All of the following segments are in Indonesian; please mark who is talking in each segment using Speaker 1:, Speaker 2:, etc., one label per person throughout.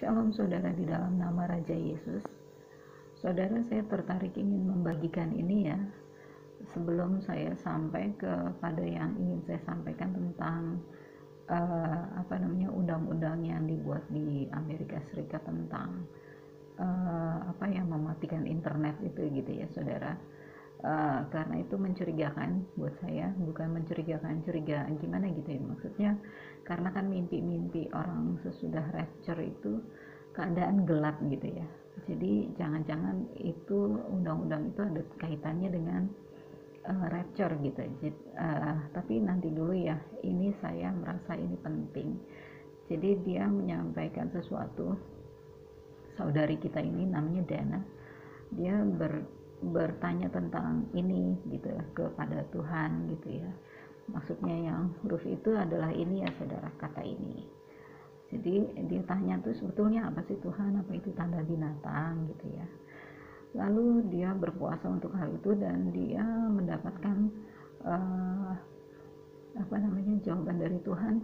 Speaker 1: Shalom saudara di dalam nama Raja Yesus. Saudara, saya tertarik ingin membagikan ini ya. Sebelum saya sampai kepada yang ingin saya sampaikan tentang undang-undang yang dibuat di Amerika Serikat tentang yang mematikan internet itu gitu ya saudara. Karena itu mencurigakan buat saya, bukan mencurigakan gimana gitu ya, maksudnya karena kan mimpi-mimpi orang sesudah rapture itu keadaan gelap gitu ya, jadi jangan-jangan itu undang-undang itu ada kaitannya dengan rapture gitu. Tapi nanti dulu ya, ini saya merasa ini penting. Jadi dia menyampaikan sesuatu, saudari kita ini namanya Dana, dia bertanya tentang ini gitu ya kepada Tuhan gitu ya. Maksudnya yang huruf itu adalah ini ya saudara, kata ini. Jadi dia tanya tuh sebetulnya apa sih Tuhan, apa itu tanda binatang gitu ya. Lalu dia berpuasa untuk hal itu dan dia mendapatkan jawaban dari Tuhan,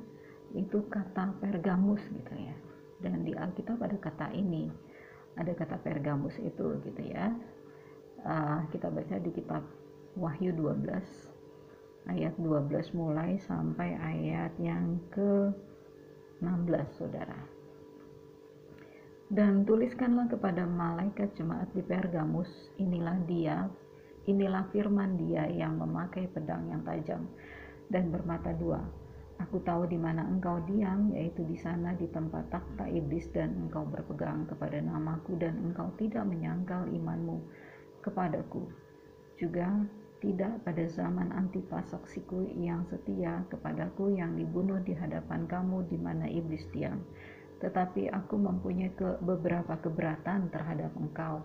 Speaker 1: itu kata Pergamus gitu ya. Dan di Alkitab ada kata ini, ada kata Pergamus itu gitu ya. Kita baca di kitab Wahyu 12 ayat 12 mulai sampai ayat yang ke 16 saudara. Dan tuliskanlah kepada malaikat jemaat di Pergamus, inilah firman dia yang memakai pedang yang tajam dan bermata dua. Aku tahu di mana engkau diam, yaitu di sana di tempat takhta iblis, dan engkau berpegang kepada namaku dan engkau tidak menyangkal imanmu kepadaku. Juga tidak pada zaman Antipas saksiku yang setia kepadaku, yang dibunuh di hadapan kamu di mana iblis diam. Tetapi aku mempunyai beberapa keberatan terhadap engkau.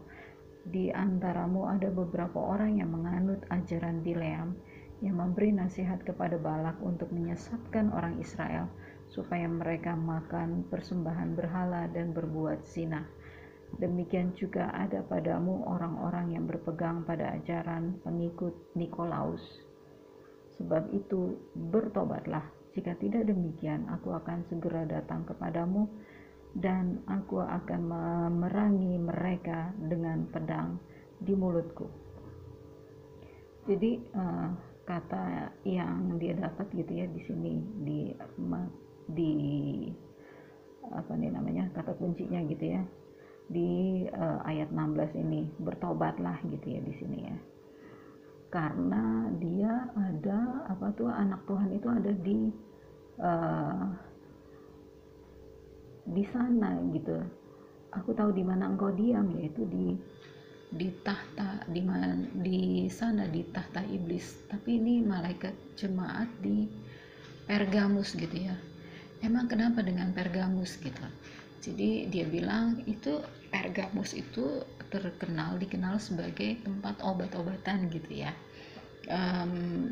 Speaker 1: Di antaramu ada beberapa orang yang menganut ajaran Bileam, yang memberi nasihat kepada Balak untuk menyesatkan orang Israel supaya mereka makan persembahan berhala dan berbuat zina. Demikian juga ada padamu orang-orang yang berpegang pada ajaran pengikut Nikolaus. Sebab itu bertobatlah, jika tidak demikian aku akan segera datang kepadamu dan aku akan memerangi mereka dengan pedang di mulutku. Jadi kata yang dia dapat gitu ya di sini, kata kuncinya gitu ya di ayat 16 ini, bertobatlah gitu ya di sini ya, karena dia ada anak Tuhan itu ada di sana gitu. Aku tahu di mana engkau diam, yaitu di tahta, di sana di tahta iblis. Tapi ini malaikat jemaat di Pergamus gitu ya. Emang kenapa dengan Pergamus gitu? Jadi dia bilang itu Pergamus itu dikenal sebagai tempat obat-obatan gitu ya.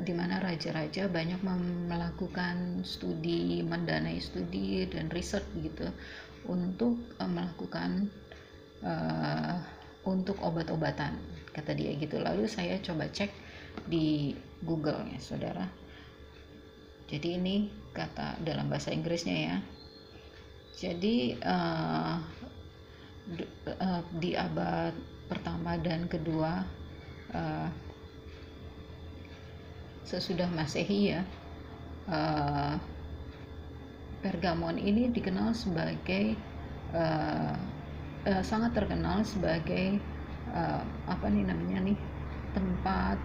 Speaker 1: Di mana raja-raja banyak melakukan studi, mendanai studi dan riset gitu untuk melakukan untuk obat-obatan, kata dia gitu. Lalu saya coba cek di Google ya saudara. Jadi ini kata dalam bahasa Inggrisnya ya. Jadi di abad pertama dan kedua sesudah Masehi ya, Pergamon ini dikenal sebagai sangat terkenal sebagai tempat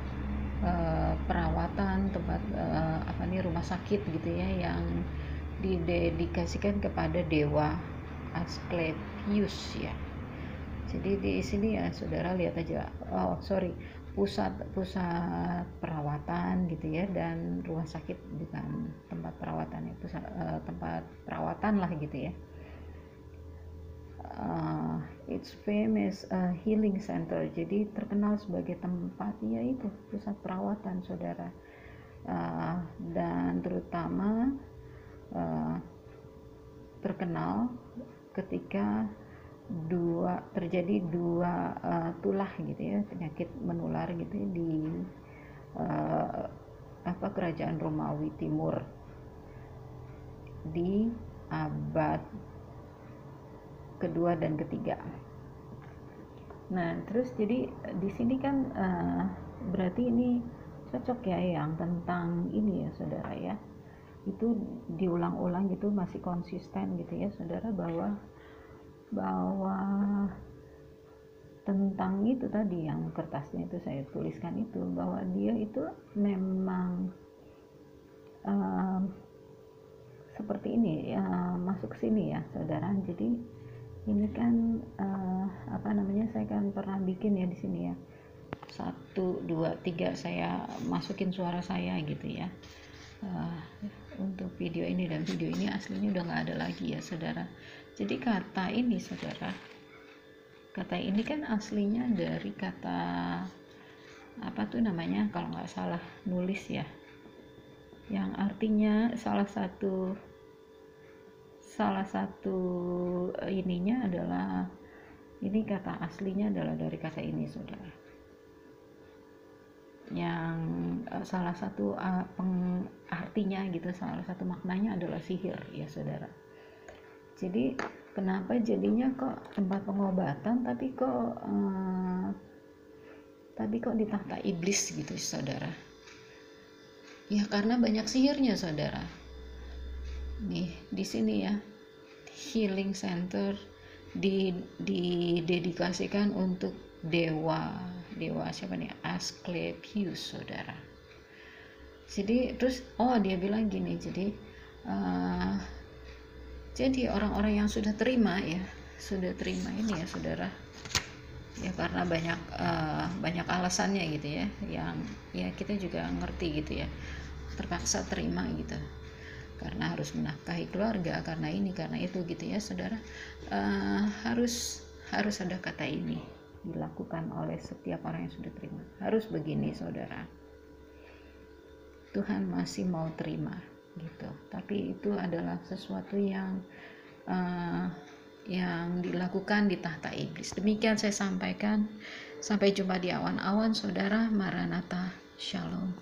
Speaker 1: perawatan, tempat rumah sakit gitu ya, yang didedikasikan kepada dewa Asklepius ya. Jadi di sini ya saudara lihat aja, pusat perawatan gitu ya, dan rumah sakit bukan tempat perawatan ya, tempat perawatan lah gitu ya. It's famous healing center, jadi terkenal sebagai tempatnya itu pusat perawatan saudara, dan terutama terkenal ketika terjadi dua tulah gitu ya, penyakit menular gitu ya, di kerajaan Romawi Timur di abad kedua dan ketiga. Nah, terus jadi di sini kan berarti ini cocok ya yang tentang ini ya saudara ya, itu diulang-ulang gitu, masih konsisten gitu ya saudara, bahwa tentang itu tadi yang kertasnya itu saya tuliskan itu, bahwa dia itu memang seperti ini ya, masuk sini ya saudara. Jadi ini kan saya kan pernah bikin ya di sini ya, 1 2 3 saya masukin suara saya gitu ya untuk video ini, dan video ini aslinya udah nggak ada lagi ya saudara. Jadi kata ini saudara, kata ini kan aslinya dari kata apa tuh namanya, kalau nggak salah nulis ya, yang artinya salah satu ininya adalah, ini kata aslinya adalah dari kata ini saudara, yang salah satu artinya gitu, salah satu maknanya adalah sihir ya saudara. Jadi kenapa jadinya kok tempat pengobatan tapi kok di tahta iblis gitu saudara? Ya karena banyak sihirnya saudara. Nih di sini ya, healing center didedikasikan untuk dewa siapa nih, Asklepios saudara. Jadi terus dia bilang gini, jadi orang-orang yang sudah terima ini ya saudara ya, karena banyak alasannya gitu ya, yang ya kita juga ngerti gitu ya, terpaksa terima gitu karena harus menafkahi keluarga, karena ini karena itu gitu ya saudara. Harus ada kata ini dilakukan oleh setiap orang yang sudah terima, harus begini saudara. Tuhan masih mau terima gitu, tapi itu adalah sesuatu yang dilakukan di tahta iblis. Demikian saya sampaikan, sampai jumpa di awan-awan saudara. Maranatha, shalom.